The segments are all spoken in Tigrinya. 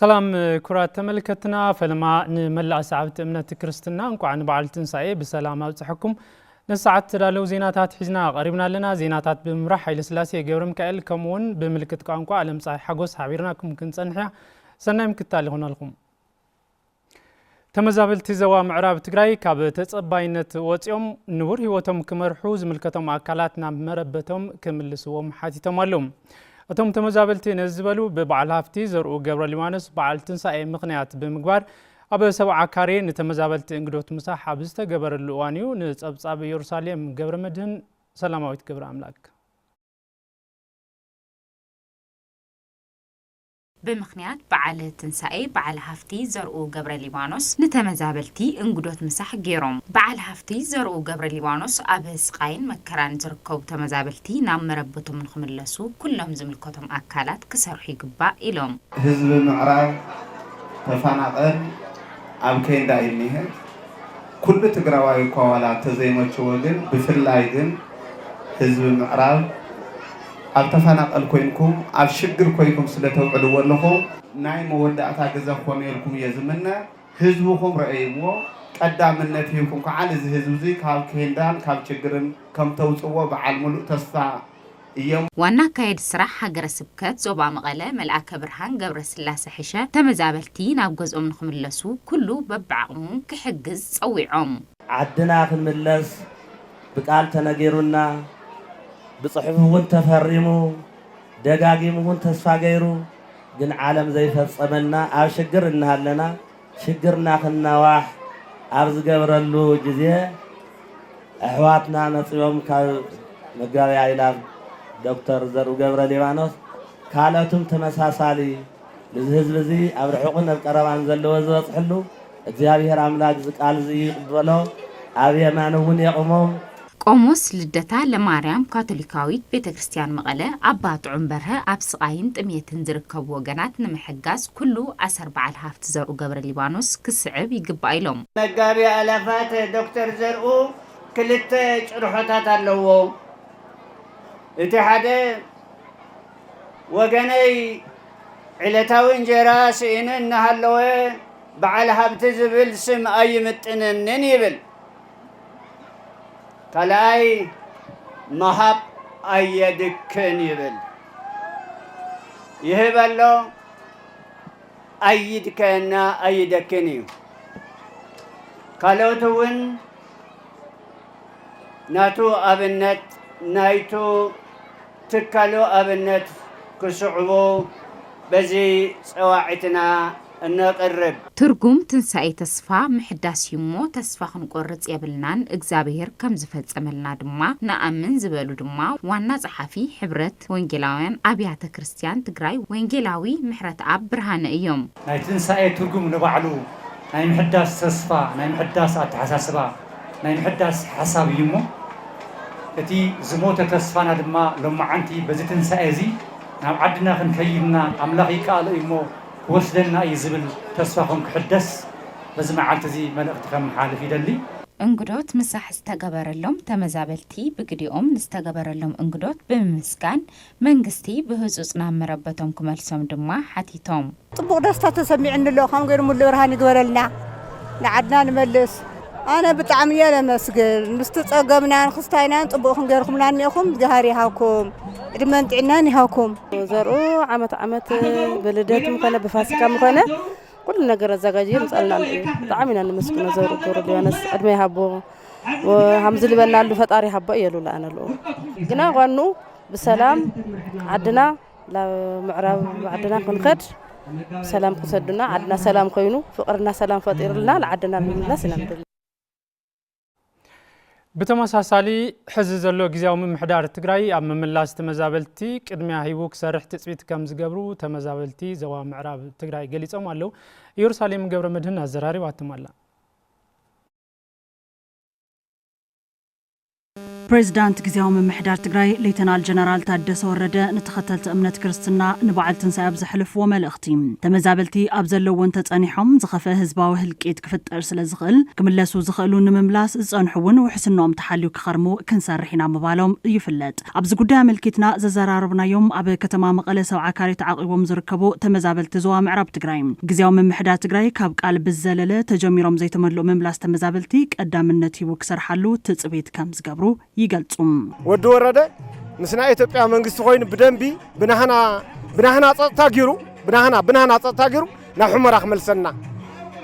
سلام كرات تملكتنا فلما نملأ ساعة أمنة كريستنا نقعن بعد تنسائي بسلامة وتحكم نساعة تدالو زيناتات حزنا قريبنا لنا زيناتات بمرح إلى سلاسية جورم كأل كمون بملكة قانقوا على مساحة حجوس حبيرناكم كنت سنحيا سنايم كتالي هنا لكم تمزابل تزوا معراب تجراي كاب تصباينة وتيوم نور هوتهم كمرحوز ملكتهم أكلاتنا مربتهم كملسوهم حاتيتهم اللوم أتوم تمزابلتي نزبلو ببعل هافتي زرقو قبر ليوانس بعل تنسائي مقنيات بمقبار أبا سبع كارين نتمزابلتي انقدوت مساحة بستا قبر اللوانيو نتصاب يورساليم قبر مدهن سلامويت قبر أملاك بمخنيات بعل تنسائي بعل هافتي زرقو قبر ليبانوس نتمزابلتي انقدوت مساح جيروم بعل هافتي زرقو قبر ليبانوس أبس قاين مكران زرقو تمزابلتي نام مربطو من خملسو كلهم زملكتهم أكالات كسرحي قباء إلهم حزب معراب تفانقر أبكين دائميها كل تقرواي قوالات تزيمة شوغن بفلايغن حزب معراب أبتفانق الكوينكم أبشجر كوينكم سلته علو لكم ناي مودة أتاجز أخواني لكم يزمنا حزبكم رأيبوا قدام النتيجكم كعالز حزبزي كاب كيندان كاب شجرن كم توسوا بعلملو تسفى يوم وانا كايد سراح حجر سبكات زوبا مغلا ملعك برهان قبر سلاسة حشا تمزابلتي نابجز منكم اللسو كله ببعقمون كحجز صويعهم عدنا في الملس بقال تناجرونا بصحفه تفرمو دقاقيمه تسفاقيرو جن عالم زي فصملنا أو شجر إنها لنا شجرنا خلنا واح أرز قبر اللو جزية أحواتنا نصيبهم كمقاوي عيلاب دكتور زرو قبر ليبانوس كالوتم تمساسالي لزهز بزي أبرحوقنا بقربان زلو وزوص حلو እግዚአብሔር አምላክ ዝቃል ዝይ ይقبلو أبي مانون يقومون قوموس لدتا لماريام كاثوليكاويت بيتكريستيان مقالة أبات عمبرها أبسقاين تميتن زركب وغنات نمحقاس كله أسر بعل هافت زرقو قبر ليبانوس كسعب يقبع إلهم مقابي ألفات دكتور زرقو كلت جرحتات اللوو اتحاد وغني علتاوين جراس إنها اللوو بعل هافت زبل سم أي متنن يبل كلاي مهب أيدكن يبل يهبلو أيدكنا أيدكني كالوتون ناتو أبنت نايتو تكالو أبنت كسعبو بزي سواعتنا نقرب ترجم تنسأي تصفى محداس يمو تصفى خنقرص يبلنان اغزابير كم زفت عملنا دما نأمن زبلو دما وانا صحفي حبرت وانجيلاوين أبيات كريستيان تجراي وانجيلاوي محرت أب برهان أيوم ناي تنسأي ترجم نبعلو ناي محداس تصفى ناي محداس أتحساسبا ناي محداس حساب يمو اتي زموت تصفانا دما لما عنتي بزي تنسأي زي نام عدنا خنكيدنا أملاقي قال يمو وسدنا يزبل تسفاهم كحدث بس ما عالتزي ملقتكم حالف يدلي انقدوت مساح استقبر اللهم تمزابلتي بقديهم نستقبر اللهم انقدوت بمسكان منقستي بهزوصنا مربتهم كمالسهم دما حتيتهم طبق دستا تسمعن له خام غير مول برهان يقبرلنا لعدنا نملس أنا بطعمية لمسجل نستقبلنا نخستينا طبقهم غيركم لانيكم جهاري هاكم دمنت عناني هاكم زرو عمت بلدتهم كان بفاسكم كان كل نجار الزجاجير مسألنا طعمنا نمسكنا زرو كور ليونس أدمي هابو وحمز لبنا له فطاري حبا يلو لا انا له قنا غنو بسلام عدنا لا معرب عدنا كنخد سلام قصدنا عدنا سلام خوينو فقرنا سلام فطير لنا عدنا الناس نمدل بتماساسالي حز زلو غزياو ممحدار تግራይ ኣብ መምላስ ተመዛበልቲ ቅድሚያ ሂቡ ክሰርሕ ትጽቢት ከም ዝገብሩ ተመዛበልቲ ዘዋ ምዕራብ ትግራይ ገሊጾም ኣለው ኢየሩሳሌም ገብረ መድህን አዘራሪ ዋትማላ بريزيدنت غزياو ممحدار تግራይ ليتنال جنرال تادس ورده نتختلت امنت كريستنا نبعل تنساب زحلف وملእኽቲ ተመዛበልቲ ኣብ ዘለውን ተጸኒሖም ዝኸፈ ህዝባዊ ህልቂት ክፍጠር ስለ ዝኽእል ክምለሱ ዝኽእሉ ንምምላስ ዝጸንሑውን ውሕስኖም ተሓልዩ ክኸርሙ ክንሰርሕና ምባሎም ይፍለጥ ኣብዚ ጉዳይ መልኪትና ዘዘራርብናዮም ኣብ ከተማ መቐለ ሰብዓ ካሬ ተዓቂቦም ዝርከቡ ተመዛበልቲ ዞባ ምዕራብ ትግራይ غزياو ممحدار تግራይ ካብ ቃል ብዘለለ ተጀሚሮም ዘይተመልኡ ምምላስ ተመዛበልቲ ቀዳምነት ይው ክሰርሓሉ ትጽቢት ከም ዝገብሩ يقلصم ودو ورده مسنا ኢትዮጵያ መንግስት ኮይኑ ብደንቢ ብናህና ጸጥታ ጊሩ ብናህና ጸጥታ ጊሩ ናብ ሑመራ ክመልሰና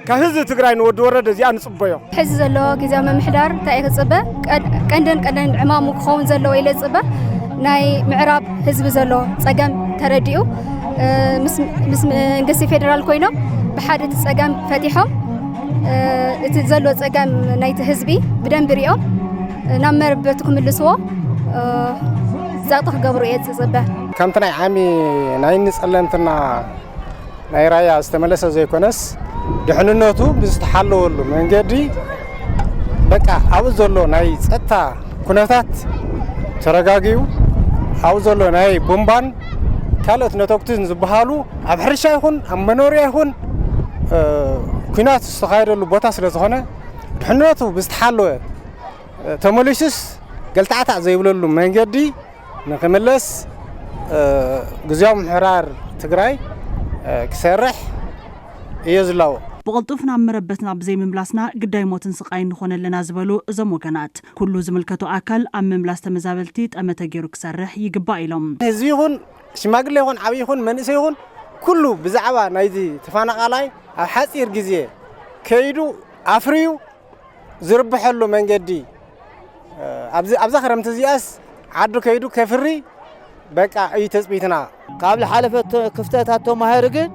ከህዝ ትግራይ ነው ወዶ ወረደ እዚኣ ንጽበዮ ሕዚ ዘሎ ግዜያዊ ምምሕዳር እንታይ ክጽበ ቀንደን ዕማሙ ክኸውን ዘሎ ኢለ ጽበ ናይ ምዕራብ ህዝቢ ዘሎ ጸገም ተረዲኡ ምስ መንግስቲ ፌደራል ኮይኑ ብሓደ ጸገም ፈቲሖም እቲ ዘሎ ጸገም ናይቲ ህዝቢ ብደንቢ ሪኦም ናመርበትኩም ልስዎ ዛጥህ ገብሩ የጽበ ከምተናይ ዓሚ ናይ ንጸለምትና ናይ ራያ ዝተመለሰ ዘይኮነስ ድሕንነቱ ብዝተሓለወሉ መንገዲ በቃ ኣብ ዘሎ ናይ ጸጥታ ኩነታት ተረጋጊዩ ኣብ ዘሎ ናይ ቦምባን ካልኦት ነተክቱን ዝበሃሉ ኣብ ሕርሻ ይኹን ኣብ መኖርያ ይኹን ኩናት ዝተኻየደሉ ቦታ ስለ ዝኾነ ድሕንነቱ ብዝተሓለወ ተመልሽስ ገልጣዕታ ዘይብለሉ መንገዲ ንክምለስ غزياو ምሕራር ትግራይ ክሰርሕ እየዝላው بقلطفنا مربتنا بزي مملاسنا قداي موتن سقاي نخون لنا زبلو زم وكانات كل زملكتو اكل ام مملاس تمزابلتي تامتا غيرو كسرح يغبا يلوم هزيون شماغلي يكون عبي يكون منس يكون كله بزعبا نايدي تفانقالاي اب حصير غزي كيدو افريو زربحلو منغدي ابز خرمت زياس عدو كيدو كفري بقى اي تثبيتنا قبل حلفت كفتاتاتو ماهرغن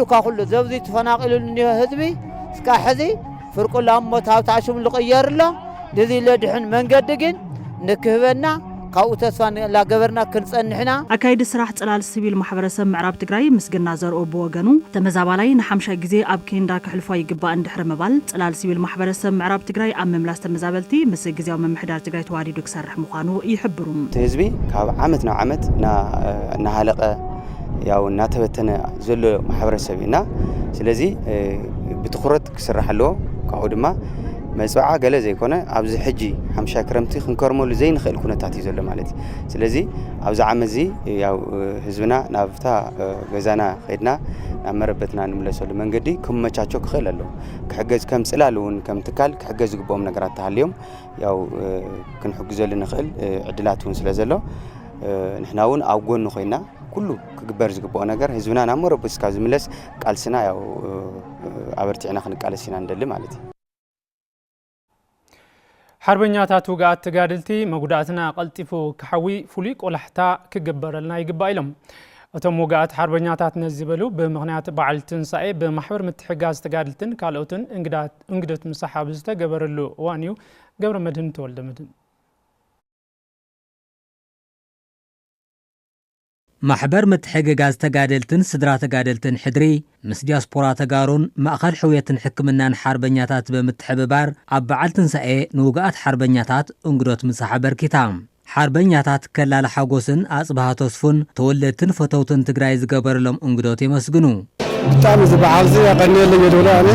كاخلو زبزي تفناقلو هذبي اسكا حزي فرق لامو تاوتاشم لقيرلا دزي لدحن منقدغن نكهبنا ካው ተስፋን ላገበርና ክንጸንሕና አካይድ ስራሕ ጽላል ሲቪል ማህበረሰብ ምዕራብ ትግራይ ምስግና ዘርኦ በወገኑ ተመዛባላይ ንሓምሻ ግዜ ኣብ ኬንዳ ክሕልፎ ይግባ እንድሕር መባል ጽላል ሲቪል ማህበረሰብ ምዕራብ ትግራይ ኣብ መምላስ ተመዛበልቲ ምስ ግዜያዊ መምሕዳር ትግራይ ተዋዲዱ ክሰርሕ ምዃኑ ይሕብሩም ህዝቢ ካብ ዓመት ናብ ዓመት ናሃለቀ ያው እናተበተነ ዘሎ ማህበረሰብና ስለዚ ብትኹረት ክስራሕ ኣሎ ካው ድማ መጽዓ ገለ ዘይኮነ ኣብዚ ሕጂ 50 ክረምቲ ክንከርመሉ ዘይንኽእል ኩነታት እዩ ዘሎ ማለት እዩ ስለዚ ኣብዚ ዓመዚ ያው ህዝብና ናብታ ገዛና ኸድና ናብ መረበትና ንምለሰሉ መንገዲ ክመቻቾ ክኽእል ኣሎ ክሕገዝ ከም ጽላል እውን ከም ትካል ክሕገዝ ዝግብኦም ነገራት ተሃልዮም ያው ክንሕግዘሉ ንኽእል ዕድላት እውን ስለ ዘሎ ንሕና እውን ኣብ ጎኑ ኮይና ኩሉ ክግበር ዝግብኦ ነገር ህዝብና ናብ መረበትካ ዝምለስ ቃልስና ያው ኣበርቲዕና ክንቃለስ ኢና እንደሊ ማለት እዩ حربኛታት ውጋት ተጋድልቲ መጉዳትና ቀልጢፉ ከሐዊ ፉሊ ቆላሕታ ክግበረልና ይግባይሎም እቶም ውጋት حربኛታት ነዝበሉ በመኽንያት በዓል ትንሳኤ በማህበር ምትሕጋዝ ተጋድልትን ካልኦትን እንግዶት ምሳሓብ ዝተገበረሉ ዋንዩ ገብረ መድህን ተወልደ መድህን محبر متحققاز تقادلتن سدرا تقادلتن حدري مس دياسبورا تقارون مأخل حويتن حكمنان حربنياتات بمتحببار عبعالتن ساقي نوغات حربنياتات انقروت مساحبر كتام حربنياتات كلال حاقوسن أصبها تصفن تولدتن فتوتن تقرايز قبر لهم انقروت يمسقنو بتعمل زبعال زي أغني اللي يدولاني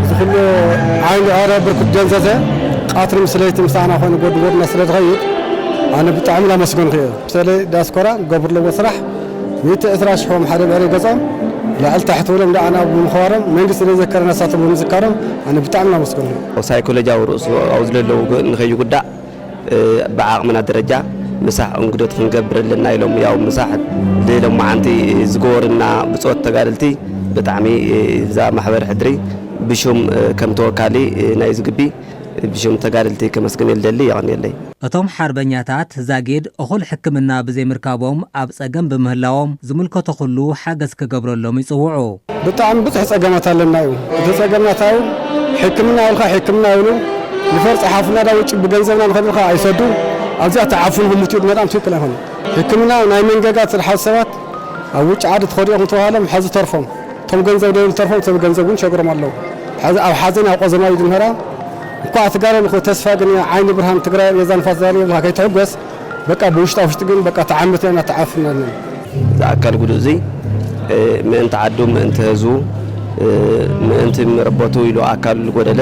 زخل عين عرب بركض جنزة قاطر مسليت مساحنا خوان قد ورنا سليت غير أنا بتعمل مسجون خير سلي داسكورا قبل لو صرح ميت إثراش حوم حرب عليه قصام لا تحت ولا لا أنا بمخارم ما يقدر يذكرنا ساتر بمذكرهم أنا بتعمل مسجون خير وسايكولوجيا ورؤوس أوزل له نخيج قدا بعق من الدرجة مسح انقدت خنقبر لنا يوم يوم مساحة ليلهم عندي زقورنا بصوت تقارلتي بتعمي إذا محور حدري بشوم كم توكالي نايز قبي بشم تقارلتي كمسكن الدلي يعني اللي እቶም ሓርበኛታት ዛጌድ እኹል ሕክምና ብዘይ ምርካቦም ኣብ ጸገም ብምህላዎም ዝምልከቶ ኩሉ ሓገዝ ክገብረሎም ይጽውዑ ብጣዕሚ ብዙሕ ጸገማት ኣለና እዩ እቲ ጸገማታው ሕክምና ኢልካ ሕክምና ይብሉ ንፈርጽ ሓፍና ዳ ውጭ ብገንዘብና ንኸድልካ ኣይሰዱ ኣብዚኣ ተዓፉን ብሙትዩ መዳም ትክክል ኣይኮነ ሕክምና ናይ መንገጋት ዝሓዙ ሰባት ኣብ ውጭ ዓዲ ትኸዲኦም ተባሃሎም ሓዙ ተርፎም ቶም ገንዘብ ደይብሉ ተርፎም ሰብ ገንዘብ እውን ሸግሮም ኣለዉ ኣብ ሓዘን ኣብ ቆዘማ እዩ ዝምህራ እኳ ትጋራ ንኹ ተስፋ ግን ዓይኒ ብርሃን ትግራይ የዛን ፋዛሪ ለካ ከይተበስ በቃ በውሽጣ ውሽጥ ግን በቃ ተዓምተና ተዓፍና ዛአካል ጉዱ እዚ ምእንተ ዓዱ ምእንተ ህዝቡ ምእንቲ ምርበቱ ኢሉ ኣካል ጎደለ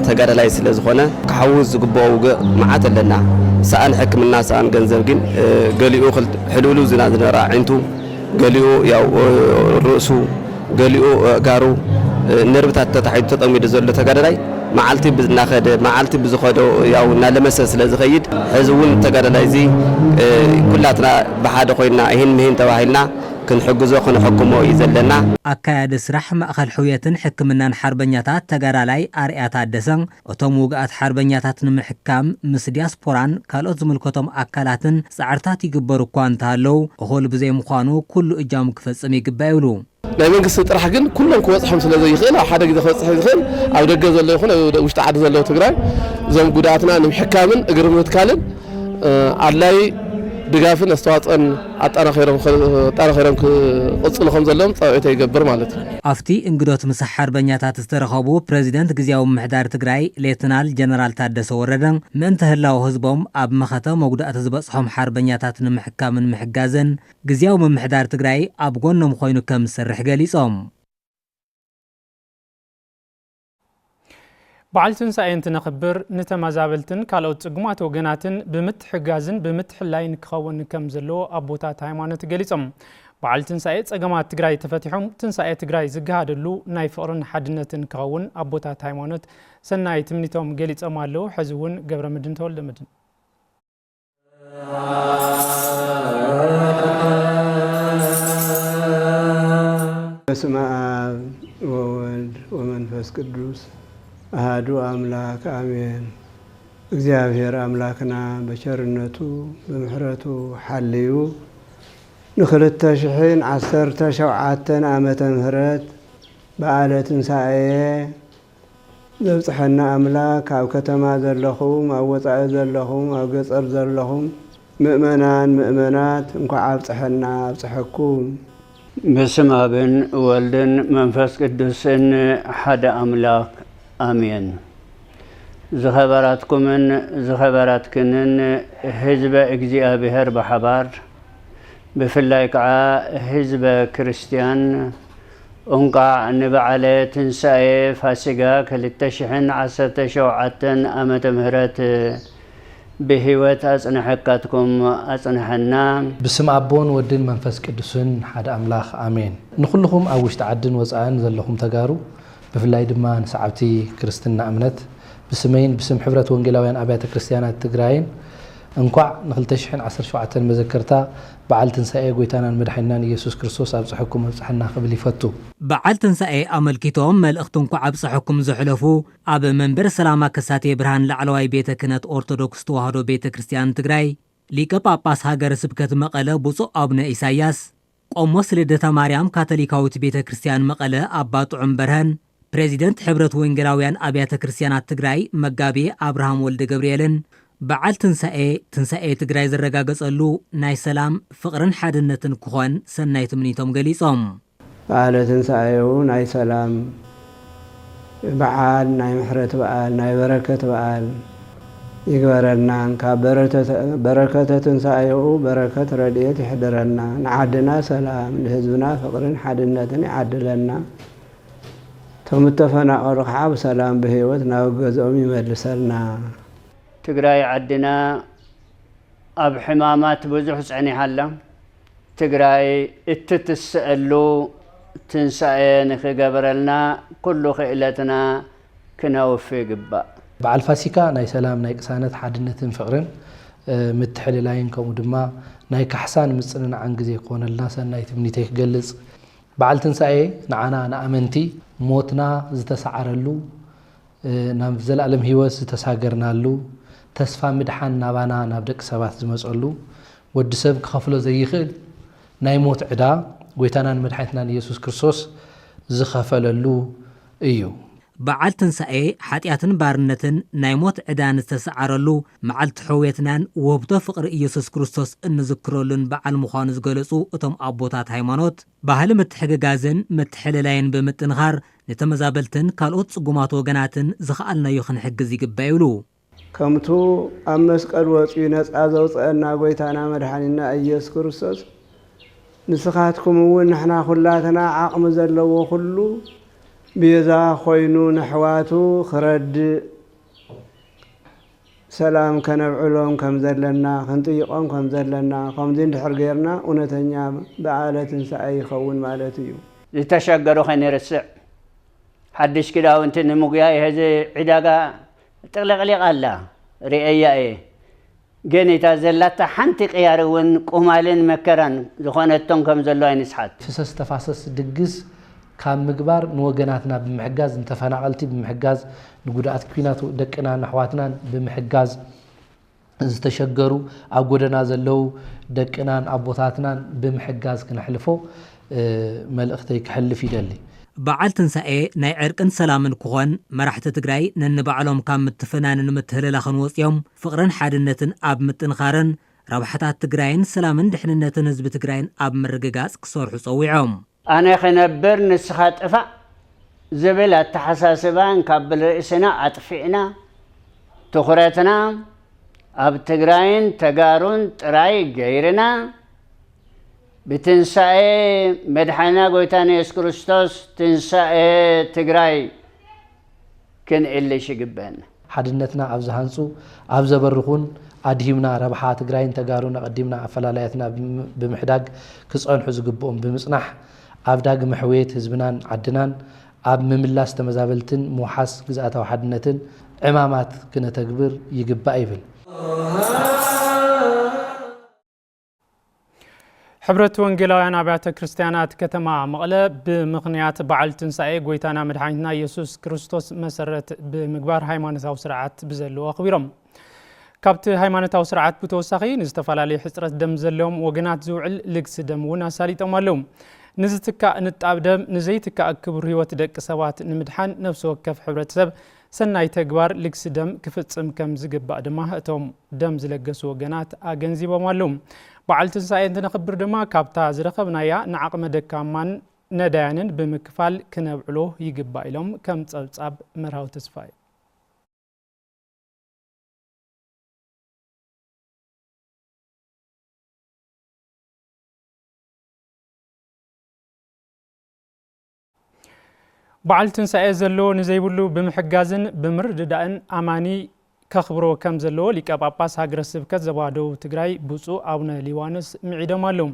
ተጋዳላይ ስለ ዝኾነ ክሓውዝ ዝግበኦ ውግእ መዓት ኣለና ሰኣን ሕክምና ሰኣን ገንዘብ ግን ገሊኡ ሕልውሉ ዝነበረ ዓይንቱ ገሊኡ ያው ርእሱ ገሊኡ ጋሩ ነርብታት ተታሒቱ ተጠሚዱ ዘሎ ተጋዳላይ معالتي بناخد معالتي بزخدو ياو نالمسه سلا زخيد حزون تقدر زي كلاتنا بحاد خوينا هين مهين تواهلنا كنحجزو كنحكمو يزلنا أكاد سرح مأخل حوية حكمنا حربنياتات تجارلاي أريات دسن أتوموجات حربنياتات نمحكام مسدياس بوران كالوز ملكتهم أكلاتن سعرتات يجبروا كوانتالو وهول بزي مخانو كل إجام كفصمي جبايلو ናይ መንግስቲ ጥራሕ ግን ኩሎም ክወጽሖም ስለ ዘይኽእል ኣብ ሓደ ግዜ ክወጽሕ ይኽእል ኣብ ደገ ዘሎ ይኹን ውሽጢ ዓዲ ዘሎ ትግራይ እዞም ጉዳትና ንምሕካምን እግሪ ምትካልን ኣድላይ ድጋፍን ኣስተዋፅኦን ኣጠናኺሮም ክቕፅሉ ከም ዘለዎም ፀብዒቶ ይገብር ማለት እዩ ኣብቲ እንግዶት ምስ ሓርበኛታት ዝተረኸቡ ፕሬዚደንት ግዝያዊ ምምሕዳር ትግራይ ሌተናል ጀነራል ታደሰ ወረደ ምእንቲ ህላው ህዝቦም ኣብ መኸተ መጉዳእቲ ዝበፅሖም ሓርበኛታት ንምሕካምን ምሕጋዝን ግዝያዊ ምምሕዳር ትግራይ ኣብ ጎኖም ኮይኑ ከም ዝሰርሕ ገሊፆም በዓል ትንሳኤ እንትነኽብር ንተመዛበልትን ካልኦት ጽጉማት ወገናትን ብምትሕጋዝን ብምትሕላይን ክኸውን ከም ዘለዎ ኣቦታት ሃይማኖት ገሊፆም በዓል ትንሳኤ ጸገማት ትግራይ ተፈቲሖም ትንሳኤ ትግራይ ዝገሃደሉ ናይ ፍቕርን ሓድነትን ክኸውን ኣቦታት ሃይማኖት ሰናይ ትምኒቶም ገሊፆም ኣለዉ ሕዚ እውን ገብረ ምድን ተወልደ ምድን በስመ አብ ወወልድ ወመንፈስ ቅዱስ አሐዱ አምላክ አሜን እግዚአብሔር አምላክና በቸርነቱ በምህረቱ ሐልዩ ን2017 ዓመተ ምህረት በዓለ ትንሳኤ ዘብጽሐና አምላክ ኣብ ከተማ ዘለኹም ኣብ ወጻኢ ዘለኹም ኣብ ገጠር ዘለኹም ምእመናን ምእመናት እንኳዕ ኣብጽሐና ኣብጽሐኩም በስመ አብ ወወልድን መንፈስ ቅዱስን ሓደ አምላክ آمين زخبراتكمن زخبراتكنن حزب እግዚአብሔር بحبار بفلايكع حزب كريستيان انقع نبعلة تنساء فاسقا كالتشحن عسرت شوعة أمة مهرات بهوات أصنحكاتكم أصنحنا بسم أبون ودين منفس قدسن حد أملاخ آمين نخلهم أوشت عدن وزعان زلهم تجارو بفلاي دمان سعبتي كريستنا أمنت بسمين بسم حبرة وانجيلاوين أبيات كريستيانات تجراين انقع نخلتشحن عسر شوعة مذكرتا بعل تنساء قويتانا مدحنان يسوع كريستوس أبصحكم أبصحنا قبل يفتو بعل تنساء أمل كيتوم ملأختم انقع أبصحكم زحلفو أب منبر سلامة كساتي برهان لعلواي بيت كنت أرثوذكس توهدو بيت كريستيان تجراي ليك باباس هاجر سبكت مقالة بوصو أبن إساياس قوموس لدتا مريم كاثوليكاوت بيت كريستيان مقالة أبات عمبرهن بريزيدنت حبرة وينجراويان أبيات كريستيانات تجراي مجابي أبراهام ولد جبريلن بعل تنساء تجراي زرقاقص اللو ناي سلام فقرن حادنتن كوان سناي تمنيتهم قليصهم بعل تنساء ناي سلام بعل ناي محرة بعل ناي بركة بعل يقبرنا بركة تنساء بركة ردية يحضرنا نعدنا سلام لهزبنا فقرن حادنتن يعدلنا تمتفنا أرخاب سلام بهيوتنا وجزء مدرسنا تجراي عدنا أب حمامات بزح سعني حلا تجراي اتتسألو تنسأي نخي قبرلنا كل خيلتنا كنا وفي قبا بعد الفاسيكا ناي سلام ناي كسانت حدنة فقرن متحل لاين كمدما ناي كحسان مصنن عن جزي يكون الناس ناي تمنيتك جلس بعد تنسأي نعنا أنا أمنتي موتنا زتسعرلو ናብ ዘለዓለም ህይወት ዝተሳገርናሉ ተስፋ ምድሓን ናባና ናብ ደቂ ሰባት ዝመጸሉ ወዲ ሰብ ክኸፍሎ ዘይኽእል ናይ ሞት ዕዳ ጎይታናን መድሓኒትናን ኢየሱስ ክርስቶስ ዝኸፈለሉ እዩ። በዓል ትንሣኤ ሓጢአትን ባርነትን ናይ ሞት ዕዳን ዝተሰዓረሉ መዓልቲ ሕውየትናን ወብቶ ፍቕሪ ኢየሱስ ክርስቶስ እንዝክረሉን በዓል ምዃኑ ዝገለጹ እቶም ኣቦታት ሃይማኖት ባህሊ ምትሕግጋዝን ምትሕልላይን ብምጥንኻር ንተመዛበልትን ካልኦት ጽጉማት ወገናትን ዝኸኣልናዮ ክንሕግዝ ይግባእ ይብሉ። ከምቱ ኣብ መስቀል ወፂኡ ነፃ ዘውፅአና ጎይታና መድሓኒትና ኢየሱስ ክርስቶስ ንስኻትኩም እውን ንሕና ኩላትና ዓቕሚ ዘለዎ ኩሉ ቤዛ ኮይኑ ንሕዋቱ ክረድእ ሰላም ከነብዕሎም ከም ዘለና ክንጥይቖም ከም ዘለና ከምዚ እንድሕር ጌርና እውነተኛ በዓለ ትንሣኤ ይኸውን ማለት እዩ። ዝተሸገሩ ከይንርስዕ ሓድሽ ክዳውንቲ ንምጉያይ ሕዚ ዕዳጋ ጥቕልቕሊቕ ኣላ ርእያ እየ ግን እታ ዘላታ ሓንቲ ቅያር እውን ቁማልን መከራን ዝኾነቶም ከም ዘሎ ኣይንስሓት ፍሰስ ተፋሰስ ድግስ ካብ ምግባር ንወገናትና ብምሕጋዝ እንተፈናቀልቲ ብምሕጋዝ ንጉዳት ኩናት ደቅና ኣሕዋትናን ብምሕጋዝ ዝተሸገሩ ኣብ ጎደና ዘለው ደቅናን ኣቦታትናን ብምሕጋዝ ክነሕልፎ መልእኽተይ ክሕልፍ ይደሊ። በዓል ትንሣኤ ናይ ዕርቅን ሰላምን ክኾን መራሕቲ ትግራይ ነንባዕሎም ካብ ምትፍናንን ምትህልላኽን ወፂኦም ፍቕርን ሓድነትን ኣብ ምጥንኻርን ረብሓታት ትግራይን ሰላምን ድሕንነትን ህዝቢ ትግራይን ኣብ ምርግጋጽ ክሰርሑ ጸዊዖም ኣነ ክነብር ንስኻ ጥፋእ ዝብል ኣተሓሳስባን ካብ ርእስና ኣጥፊእና ትኹረትና ኣብ ትግራይን ተጋሩን ጥራይ ገይርና ብትንሣኤ መድሓኒትና ጎይታና ኢየሱስ ክርስቶስ ትንሣኤ ትግራይ ክንእልሽ ይግበአና። ሓድነትና ኣብ ዝሃንፁ ኣብ ዘበርኹን ኣድሂምና ረብሓ ትግራይን ተጋሩን ኣቐዲምና ኣፈላላያትና ብምሕዳግ ክጸንሑ ዝግብኦም ብምጽናሕ ኣብ ዳግመ ሕውየት ህዝብናን ዓድናን ኣብ ምምላስ ተመዛበልትን ምውሓስ ግዝኣታዊ ሓድነትን ዕማማት ክነተግብር ይግባእ ይብል። ሕብረት ወንጌላውያን አብያተ ክርስቲያናት ከተማ መቐለ ብምኽንያት በዓል ትንሣኤ ጎይታና መድሓኒትና ኢየሱስ ክርስቶስ መሰረት ብምግባር ሃይማኖታዊ ስርዓት ብዘለዎ ኣኽቢሮም። ካብቲ ሃይማኖታዊ ስርዓት ብተወሳኺ ንዝተፈላለዩ ሕፅረት ደም ዘለዎም ወገናት ዝውዕል ልግሲ ደም እውን ኣሳሊጦም ኣለው። ንዝትካእ ንጣብ ደም ንዘይትካእ ክቡር ህይወት ደቂ ሰባት ንምድሓን ነፍሲ ወከፍ ሕብረተሰብ ሰናይ ተግባር ልግሲ ደም ክፍጽም ከም ዝግባእ ድማ እቶም ደም ዝለገሱ ወገናት ኣገንዚቦም ኣለው። በዓል ትንሣኤ እንትነኽብር ድማ ካብታ ዝረኸብናያ ንዓቕመ ደካማን ነዳያንን ብምክፋል ክነብዕሎ ይግባእ ኢሎም ከም ጸብጻብ መርሃዊ ተስፋይ በዓል ትንሣኤ ዘሎ ንዘይብሉ ብምሕጋዝን ብምርድዳእን ኣማኒ ከኽብሮ ከም ዘለዎ ሊቀ ጳጳስ ሃገረ ስብከት ዞባ ደቡብ ትግራይ ብፁዕ አቡነ ሊባኖስ ምዒዶም ኣለው።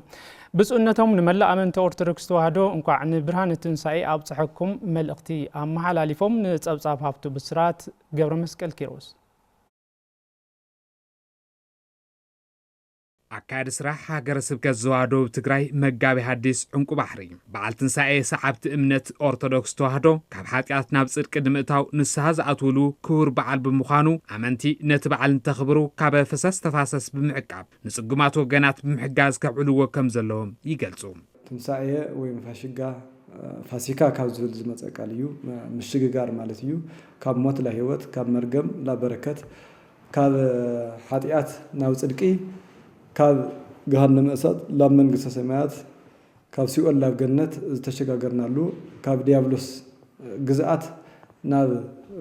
ብፁዕነቶም ንመላእ ኣመንቲ ኦርቶዶክስ ተዋህዶ እንኳዕ ንብርሃነ ትንሣኤ ኣብፅሐኩም መልእኽቲ ኣመሓላሊፎም ንጸብጻብ ሃብቱ ብስራት ገብረ መስቀል ኪሮስ ኣካድ ስራሕ ሃገረ ስብከት ዞባ ደቡብ ትግራይ መጋቢ ሐዲስ ዕንቁ ባሕሪ በዓል ትንሣኤ ሰዓብቲ እምነት ኦርቶዶክስ ተዋህዶ ካብ ሓጢኣት ናብ ጽድቂ ንምእታው ንስሓ ዝኣትውሉ ክቡር በዓል ብምዃኑ ኣመንቲ ነቲ በዓል እንተኽብሩ ካብ ፈሰስ ተፋሰስ ብምዕቃብ ንጽጉማት ወገናት ብምሕጋዝ ከብዕልዎ ከም ዘለዎም ይገልጹ። ትንሣኤ ወይ ፋሲካ ካብ ዝብል ዝመጸ ቃል እዩ። ምሽግጋር ማለት እዩ። ካብ ሞት ለህይወት ካብ መርገም ለበረከት ካብ ሓጢኣት ናብ ጽድቂ ካብ ገሃነመ እሳት ላብ መንግስተ ሰማያት ካብ ሲኦል ላብ ገነት ዝተሸጋገርናሉ ካብ ዲያብሎስ ግዝኣት ናብ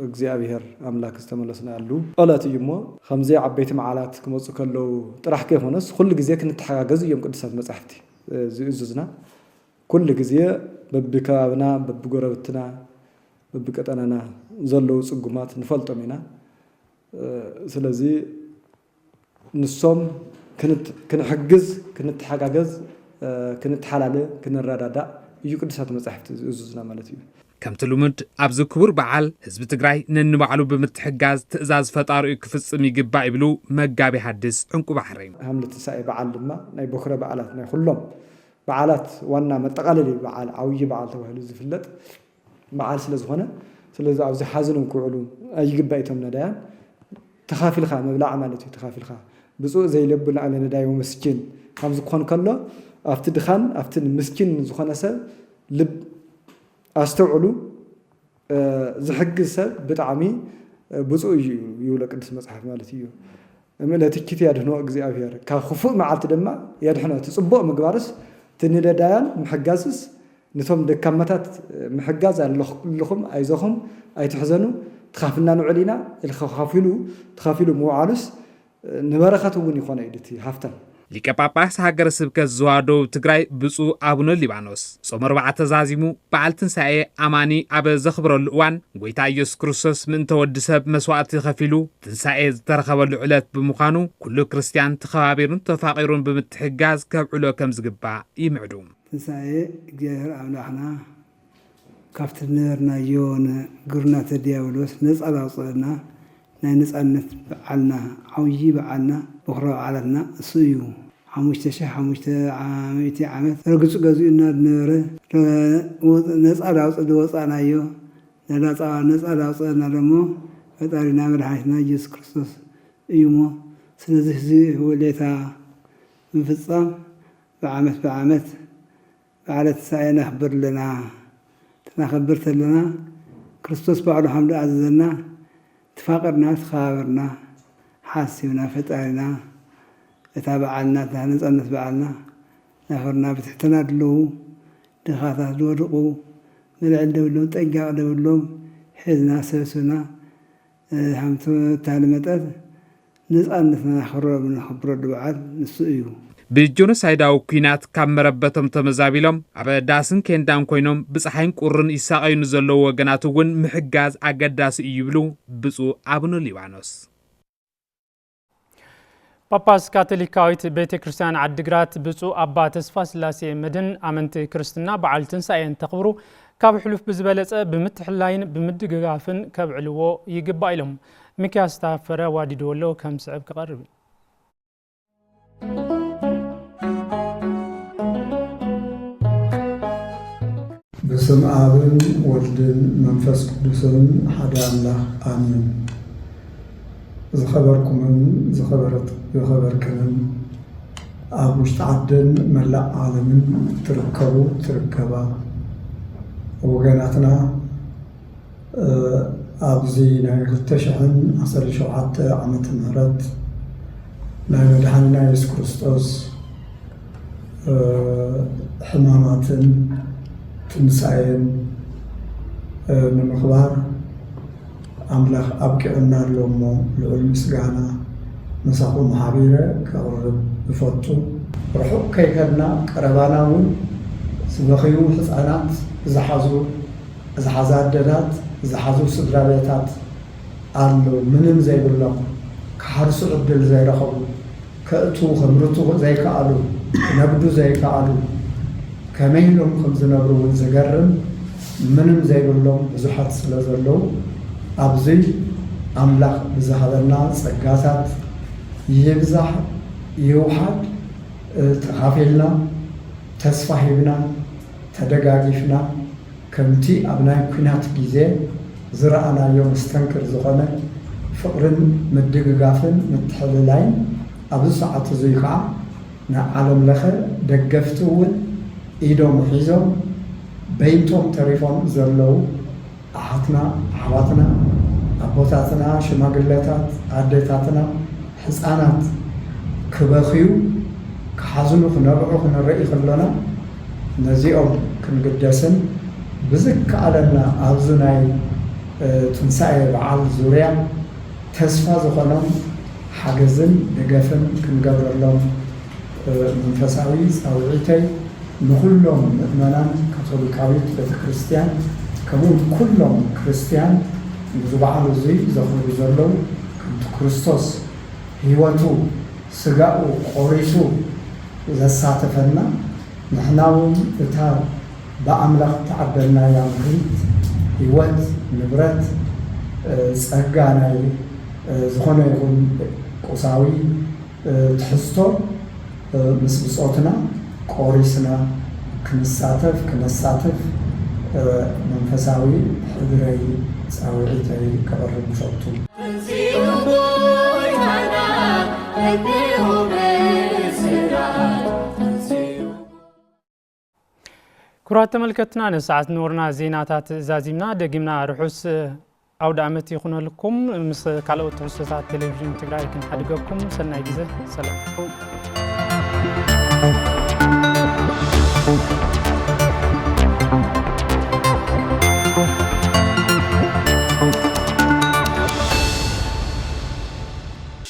እግዚአብሔር ኣምላክ ዝተመለስናሉ ዕለት እዩ እሞ ከምዚ ዓበይቲ መዓላት ክመፁ ከለው ጥራሕ ከይኾነስ ኩሉ ግዜ ክንተሓጋገዝ እዮም ቅዱሳት መጻሕፍቲ ዝእዙዝና ኩሉ ግዜ በብከባብና በብጎረቤትና በብቀጠናና ዘለው ጽጉማት ንፈልጦም ኢና። ስለዚ ንሶም ክንሕግዝ ክንተሓጋገዝ ክንተሓላለ ክንረዳዳእ እዩ ቅዱሳት መጻሕፍቲ ዝእዙዝና ማለት እዩ። ከምቲ ልሙድ ኣብዚ ክቡር በዓል ህዝቢ ትግራይ ነንባዕሉ ብምትሕጋዝ ትእዛዝ ፈጣሪኡ ክፍጽም ይግባእ ይብሉ መጋቢ ሐዲስ ዕንቁ ባሕሪ። ሃምለ ትንሣኤ በዓል ድማ ናይ በኩረ በዓላት ናይ ኩሎም በዓላት ዋና መጠቃለሊ በዓል ዓብይ በዓል ተባሂሉ ዝፍለጥ በዓል ስለ ዝኾነ ስለዚ ኣብዚ ሓዝኖም ክውዕሉ ኣይግባይቶም ነዳያን ተኻፊልካ መብላዕ ማለት እዩ ተኻፊልካ ብፁእ ዘይለብል ኣለ ነዳይ ወመስኪን ካብ ዝኮን ከሎ ኣብቲ ድኻን ኣብቲ ምስኪን ዝኾነ ሰብ ልብ ኣስተውዕሉ ዝሕግዝ ሰብ ብጣዕሚ ብፁእ እዩ ይብሎ ቅዱስ መጽሓፍ ማለት እዩ እምለትኪት ያድህኖ እግዚአብሔር ካብ ክፉእ መዓልቲ ድማ ያድህኖ ትጽቡቕ ምግባርስ ትንደዳያን ምሕጋዝስ ነቶም ደካመታት ምሕጋዝ ኣለኹም ኣይዞኹም ኣይትሕዘኑ ተኻፍልና ንዑሊና ኢልካ ተኻፊሉ ምውዓሉስ ንበረኸት እውን ይኾነ ኢድቲ ሃፍተን ሊቀ ጳጳስ ሃገረ ስብከት ዞባ ደቡብ ትግራይ ብፁእ አቡነ ሊባኖስ ጾም 4 ተዛዚሙ በዓል ትንሣኤ ኣማኒ ኣብ ዘኽብረሉ እዋን ጎይታ ኢየሱስ ክርስቶስ ምእንተ ወዲ ሰብ መስዋዕቲ ከፊሉ ትንሣኤ ዝተረኸበሉ ዕለት ብምዃኑ ኩሉ ክርስቲያን ተኸባቢሩን ተፋቒሩን ብምትሕጋዝ ከብዕሎ ከም ዝግባእ ይምዕዱ ትንሣኤ እግዚአብሔር ኣምላኽና ካብቲ ነበርናዮ ግርናተ ዲያብሎስ ነፃ ላውፅአና ናይ ነፃነት በዓልና ዓብዪ በዓልና በኽረ በዓላትና እሱ እዩ 5500 ዓመት ረግፁ ገዚኡና ዝነበረ ነፃ ላውፅእ ዝወፃእናዮ ነፃ ላውፅአና ደሞ ፈጣሪና መድሓኒትና ኢየሱስ ክርስቶስ እዩ ሞ ስለዚ እዚ ውሌታ ምፍፃም ብዓመት በዓለ ትንሣኤ ነኽብር ኣለና ተናኸብር ተለና ክርስቶስ ባዕሉ ሓምዱ ኣዘዘና ተፋቀርና ተኸባበርና ሓሲብና ፈጣሪና እታ በዓልና እታ ነፃነት በዓልና ናኸርና ብትሕትና ድለዉ ድኻታት ዝወድቑ ምልዕል ደብሎም ጠንቃቕ ደብሎም ሒዝና ሰብስብና ሃምቲ ታልመጠት ነፃነትና ነኽብረሉ በዓል ንሱ እዩ ብጆኖሳይዳዊ ኩናት ካብ መረበቶም ተመዛቢሎም ኣብ ዳስን ኬንዳን ኮይኖም ብፀሓይን ቁርን ይሳቀዩን ዘለዉ ወገናት እውን ምሕጋዝ ኣገዳሲ እዩ ይብሉ ብፁእ አቡነ ሊባኖስ ጳጳስ ካቶሊካዊት ቤተ ክርስቲያን ዓዲግራት ብፁእ አባ ተስፋ ስላሴ መድን ኣመንቲ ክርስትና በዓል ትንሣኤን ተኽብሩ ካብ ሕሉፍ ብዝበለፀ ብምትሕላይን ብምድግጋፍን ከብዕልዎ ይግባእ ኢሎም ሚክያስ ታፈረ ዋዲድወሎ ከም ስዕብ ክቐርብ በስመ አብ ወወልድ መንፈስ ቅዱስ ሓደ አምላክ አሜን። ዝኸበርኩምን ዝኸበርክምን ኣብ ውሽጢ ዓድን መላእ ዓለምን ትርከባ ወገናትና ኣብዚ ናይ 2017 ዓመተ ምህረት ናይ መድኃኒና ኢየሱስ ክርስቶስ ሕማማትን ትንሣኤን ንምኽባር ኣምላኽ ኣብቂዕና ኣሎሞ ልዑል ምስጋና መሳኹም ሓቢረ ከቕርብ ይፈቱ ርሑቕ ከይከድና ቀረባና እውን ዝበኺዩ ህፃናት ዝሓዛ ኣደታት ዝሓዙ ስድራ ቤታት ኣሎ ምንም ዘይብሎም ክሓርሱ ዕድል ዘይረኸቡ ከእቱ ከምርቱ ዘይከኣሉ ክነግዱ ዘይከኣሉ ከመይ ኢሎም ከም ዝነብሩ እውን ዝገርም ምንም ዘይብሎም ብዙሓት ስለ ዘለዉ ኣብዚ ኣምላኽ ብዝሃበና ጸጋታት ይብዛሕ ይውሓድ ተኻፊልና ተስፋ ሂብና ተደጋጊፍና ከምቲ ኣብ ናይ ኩናት ግዜ ዝረኣናዮ መስተንክር ዝኾነ ፍቕርን ምድግጋፍን ምትሕልላይን ኣብዚ ሰዓት እዙይ ከዓ ንዓለም ለኸ ደገፍቲ እውን ኢዶም ሒዞም በይንቶም ተሪፎም ዘለዉ ኣሓትና ኣሕዋትና ኣቦታትና ሽማግለታት ኣዴታትና ህፃናት ክበኽዩ ክሓዝኑ ክነብዑ ክንርኢ ከለና ነዚኦም ክንግደስን ብዝከኣለና ኣብዚ ናይ ትንሣኤ በዓል ዙርያ ተስፋ ዝኾኖም ሓገዝን ደገፍን ክንገብረሎም መንፈሳዊ ፃውዒተይ ንኩሎም ምእመናን ካቶሊካዊት ቤተ ክርስቲያን ከምኡውን ኩሎም ክርስቲያን ንዚ በዓል እዙይ ዘኽብሩ ዘለዉ ከምቲ ክርስቶስ ህይወቱ ስጋኡ ቆሪሱ ዘሳተፈና ንሕና እውን እታ ብኣምላኽ ተዓደልናያ ምክሪት ህይወት ንብረት ጸጋ ናይ ዝኾነ ይኹን ቁሳዊ ትሕዝቶ ምስ ብጾትና ቆሪስና ክንሳተፍ ክነሳተፍ መንፈሳዊ ሕብረይ ፃውዒተይ ከቕርብ ንፈቱ ኩራት ተመልከትና ነሰዓት ኖርና ዜናታት ዛዚምና ደጊምና ርሑስ عود عمتي يخون لكم مس كالو تحسسات تلفزيون تقرأي كن حدقكم سنة جزء سلام